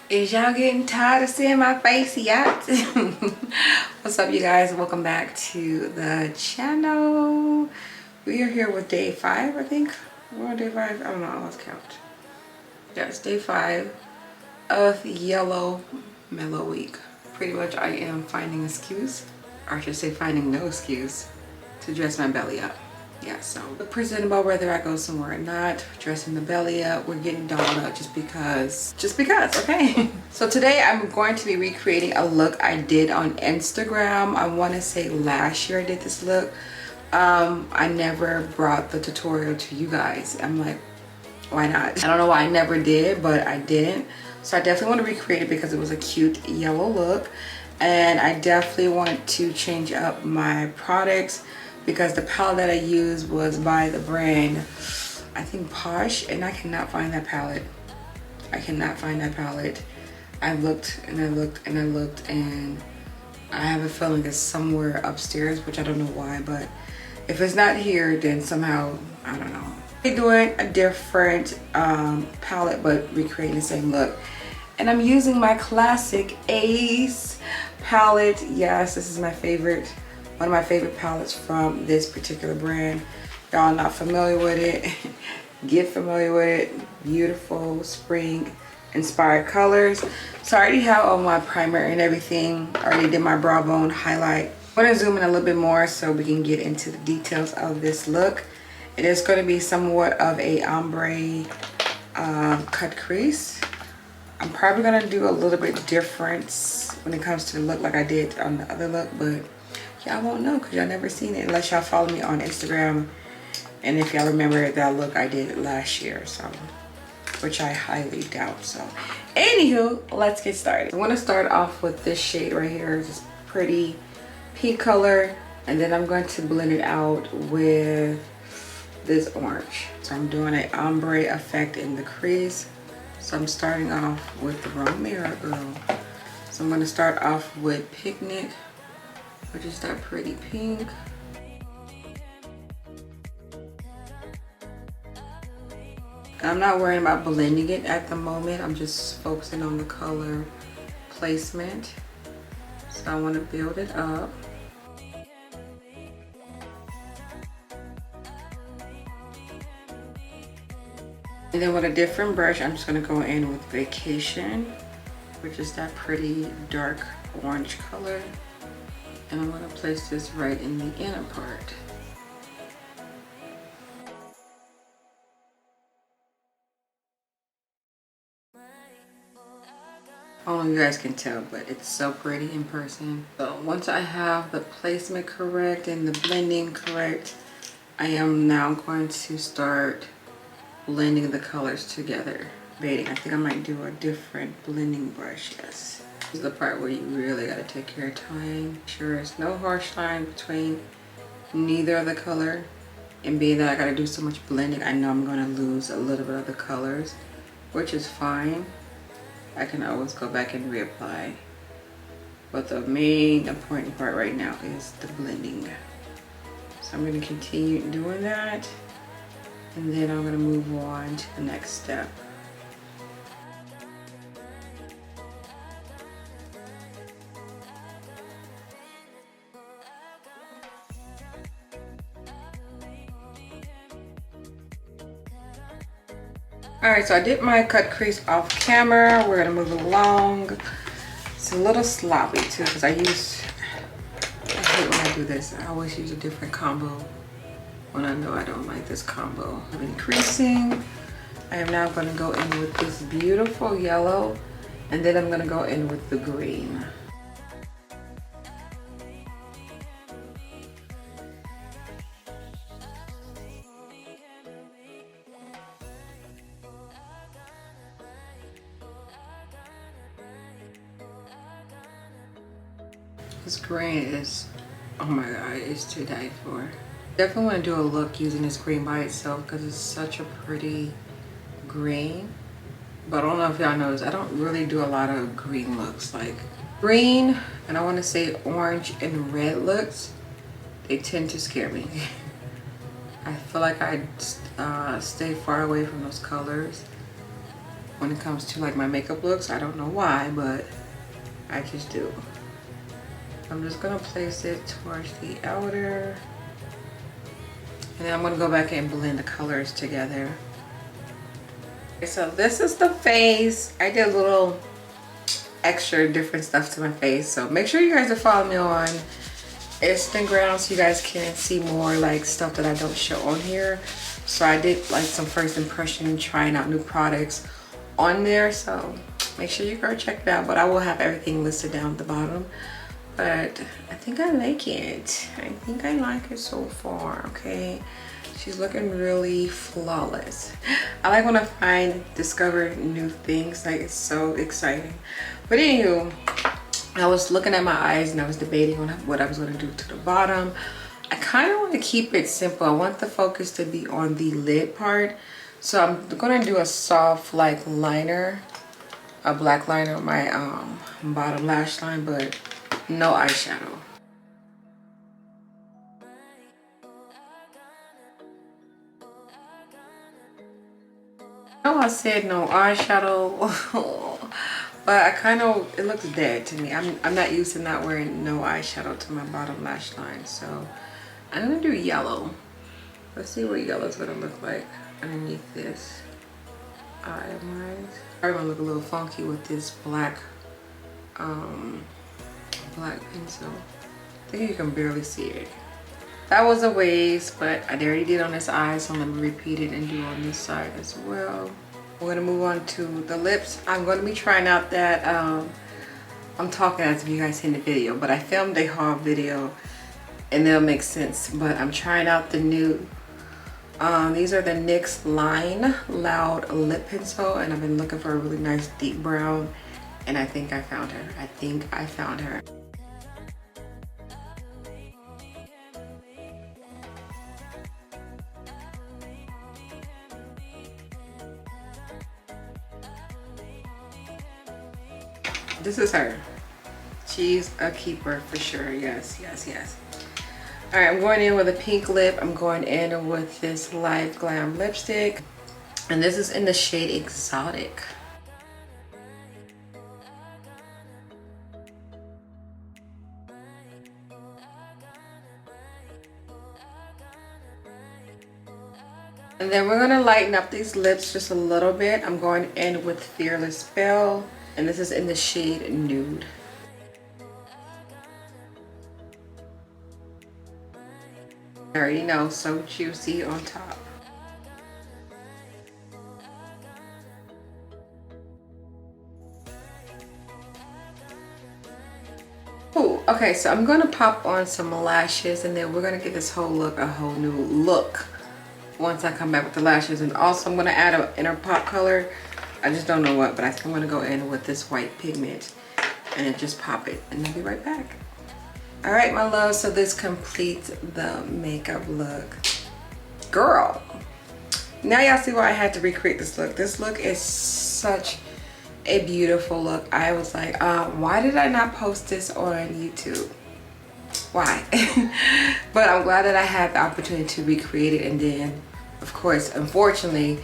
Is y'all getting tired of seeing my face yet? What's up, you guys? Welcome back to the channel. We are here with day 5, I think. We're on day 5. I don't know. I lost count. Yeah, it's day 5 of Yellow Mellow Week. Pretty much I am finding an excuse, or I should say finding no excuse, to dress my belly up. Yeah, so presentable whether I go somewhere or not, dressing the belly up, we're getting dolled up just because, okay? So today I'm going to be recreating a look I did on Instagram. I want to say last year I did this look. I never brought the tutorial to you guys. I'm like, why not? I don't know why I never did, but I didn't. So I definitely want to recreate it because it was a cute yellow look. And I definitely want to change up my products, because the palette that I used was by the brand, I think Posh, and I cannot find that palette. I cannot find that palette. I looked and I looked and I looked, and I have a feeling it's somewhere upstairs, which I don't know why, but if it's not here, then somehow, I don't know. I'm doing a different palette, but recreating the same look. And I'm using my classic Ace palette. Yes, this is my favorite. One of my favorite palettes from this particular brand. Y'all not familiar with it, get familiar with it. Beautiful spring inspired colors. So I already have all my primer and everything. I already did my brow bone highlight. I'm gonna zoom in a little bit more so we can get into the details of this look. It is gonna be somewhat of a ombre cut crease. I'm probably gonna do a little bit different when it comes to the look like I did on the other look, but y'all won't know because y'all never seen it unless y'all follow me on Instagram. And if y'all remember that look I did last year, so, which I highly doubt. So anywho, let's get started. I want to start off with this shade right here, this pretty pink color, and then I'm going to blend it out with this orange. So I'm doing an ombre effect in the crease. So I'm starting off with the wrong mirror, girl. So I'm going to start off with Picnic, which is that pretty pink. I'm not worrying about blending it at the moment. I'm just focusing on the color placement. So I want to build it up. And then with a different brush, I'm just going to go in with Vacation, which is that pretty dark orange color. And I'm going to place this right in the inner part. I don't know if you guys can tell, but it's so pretty in person. So once I have the placement correct and the blending correct, I am now going to start blending the colors together. I think I might do a different blending brush, yes. This is the part where you really got to take your time. Make sure there's no harsh line between neither of the color. And being that I got to do so much blending, I know I'm going to lose a little bit of the colors, which is fine. I can always go back and reapply. But the main important part right now is the blending. So I'm going to continue doing that. And then I'm going to move on to the next step. Alright, so I did my cut crease off camera. We're gonna move along. It's a little sloppy too because I hate when I do this. I always use a different combo when I know I don't like this combo. I'm increasing. I am now gonna go in with this beautiful yellow, and then I'm gonna go in with the green. This green is, oh my god, it's to die for. Definitely want to do a look using this green by itself because it's such a pretty green. But I don't know if y'all notice, I don't really do a lot of green looks. Like green, and I want to say orange and red looks, they tend to scare me. I feel like I stay far away from those colors. when it comes to like my makeup looks. I don't know why, but I just do. I'm just gonna place it towards the outer, and then I'm gonna go back and blend the colors together. Okay, so this is the face. I did a little extra different stuff to my face, so make sure you guys are following me on Instagram so you guys can see more like stuff that I don't show on here. So I did like some first impression trying out new products on there, so make sure you go check it out. But I will have everything listed down at the bottom. But I think I like it. I think I like it so far. Okay, she's looking really flawless. I like when I discover new things. Like, it's so exciting. But anywho, I was looking at my eyes and I was debating on what I was going to do to the bottom. I kind of want to keep it simple. I want the focus to be on the lid part. So I'm going to do a soft like liner, a black liner on my bottom lash line, but no eyeshadow. I know I said no eyeshadow, but I kind of, it looks dead to me. I'm not used to not wearing no eyeshadow to my bottom lash line, so I'm gonna do yellow. Let's see what yellow's gonna look like underneath this eye of mine. I'm gonna look a little funky with this black black pencil. I think you can barely see it. That was a waste, but I already did on this eye, so I'm gonna repeat it and do on this side as well. We're gonna move on to the lips. I'm gonna be trying out that I'm talking as if you guys seen the video, but I filmed a haul video and it'll make sense. But I'm trying out the new these are the NYX Line Loud Lip Pencil, and I've been looking for a really nice deep brown, and I think I found her. I think I found her. This is her. She's a keeper for sure. Yes, yes, yes. All right, I'm going in with a pink lip. I'm going in with this light glam lipstick, and this is in the shade Exotic. And then we're gonna lighten up these lips just a little bit. I'm going in with Fearless Belle, and this is in the shade Nude. I already know, so juicy on top. Oh, okay, so I'm gonna pop on some lashes, and then we're gonna give this whole look a whole new look once I come back with the lashes. And also I'm gonna add an inner pop color. I just don't know what, but I think I'm gonna go in with this white pigment and then just pop it, and I'll be right back. All right, my love, so this completes the makeup look. Girl, now y'all see why I had to recreate this look. This look is such a beautiful look. I was like, why did I not post this on YouTube? Why? But I'm glad that I had the opportunity to recreate it, and then, of course, unfortunately,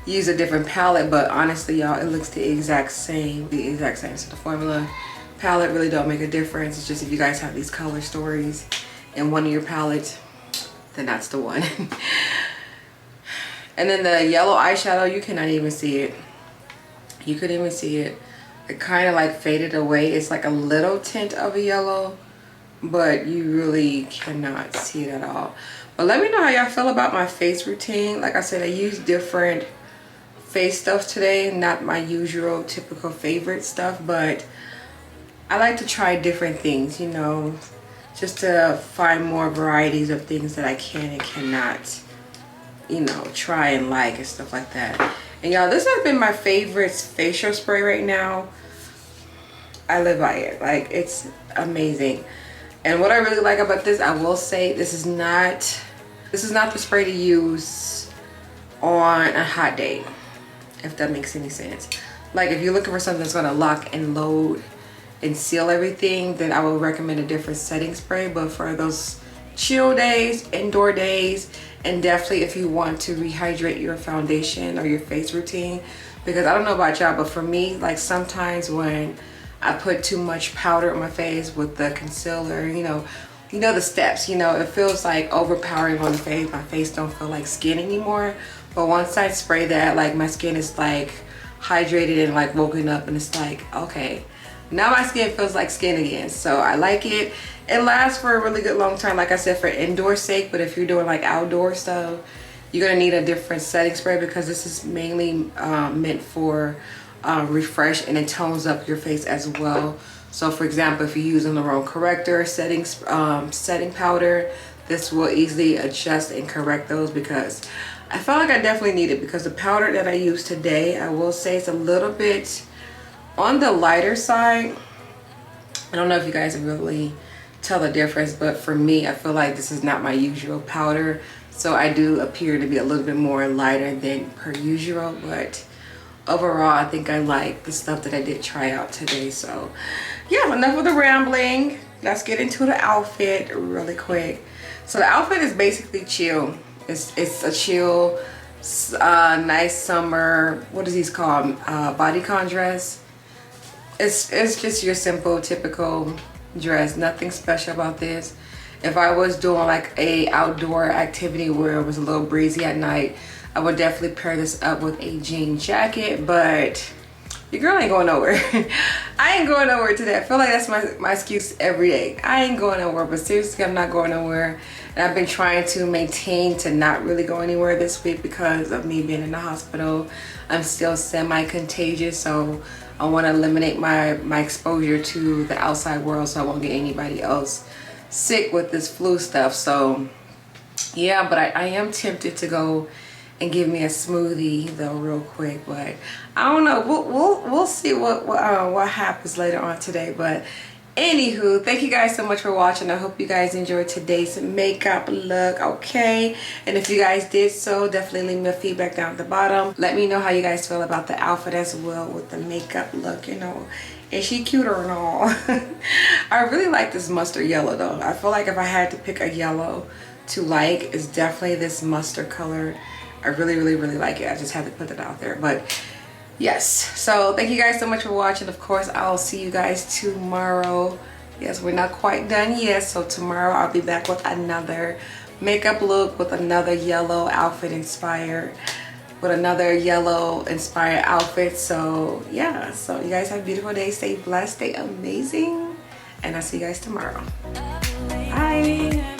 use a different palette. But honestly, y'all, it looks the exact same. So the formula, palette really don't make a difference. It's just if you guys have these color stories in one of your palettes, then that's the one. And then the yellow eyeshadow, you cannot even see it. You couldn't even see it. It kind of like faded away. It's like a little tint of a yellow, but you really cannot see it at all. But let me know how y'all feel about my face routine. Like I said, I used different face stuff today, not my usual typical favorite stuff, but I like to try different things, you know, just to find more varieties of things that I can and cannot, you know, try and like and stuff like that. And y'all, this has been my favorite facial spray right now. I live by it. Like, it's amazing. And what I really like about this, I will say, this is not the spray to use on a hot day, if that makes any sense. Like, if you're looking for something that's gonna lock and load and seal everything, then I would recommend a different setting spray. But for those chill days, indoor days, and definitely if you want to rehydrate your foundation or your face routine, because I don't know about y'all, but for me, like sometimes when I put too much powder on my face with the concealer, you know the steps, you know, it feels like overpowering on the face. My face don't feel like skin anymore. But once I spray that, like my skin is like hydrated and like woken up, and it's like, okay, now my skin feels like skin again. So I like it. It lasts for a really good long time, like I said, for indoor sake. But if you're doing like outdoor stuff, you're gonna need a different setting spray, because this is mainly meant for refresh, and it tones up your face as well. So for example, if you're using the wrong corrector setting powder, this will easily adjust and correct those, because I felt like I definitely need it, because the powder that I use today, I will say, it's a little bit on the lighter side. I don't know if you guys really tell the difference, but for me, I feel like this is not my usual powder, so I do appear to be a little bit more lighter than per usual. But overall, I think I like the stuff that I did try out today. So yeah, enough of the rambling. Let's get into the outfit really quick. So the outfit is basically chill. It's a chill, nice summer, what is these called, bodycon dress. It's just your simple, typical dress. Nothing special about this. If I was doing like a outdoor activity where it was a little breezy at night, I would definitely pair this up with a jean jacket, but your girl ain't going nowhere. I ain't going nowhere today. I feel like that's my excuse every day. I ain't going nowhere, but seriously, I'm not going nowhere. And I've been trying to maintain to not really go anywhere this week because of me being in the hospital. I'm still semi-contagious, so I want to eliminate my exposure to the outside world, so I won't get anybody else sick with this flu stuff. So yeah, but I am tempted to go and give me a smoothie though real quick, but I don't know. We'll see what happens later on today. But anywho, thank you guys so much for watching. I hope you guys enjoyed today's makeup look, okay? And if you guys did so, definitely leave me a feedback down at the bottom. Let me know how you guys feel about the outfit as well with the makeup look, you know. Is she cuter and all? I really like this mustard yellow though. I feel like if I had to pick a yellow to like, it's definitely this mustard color. I really like it. I just had to put it out there. But yes, so thank you guys so much for watching. Of course, I'll see you guys tomorrow. Yes, we're not quite done yet, so tomorrow I'll be back with another makeup look, with another yellow outfit inspired, outfit. So yeah, so you guys have a beautiful day. Stay blessed, stay amazing, and I'll see you guys tomorrow. Bye.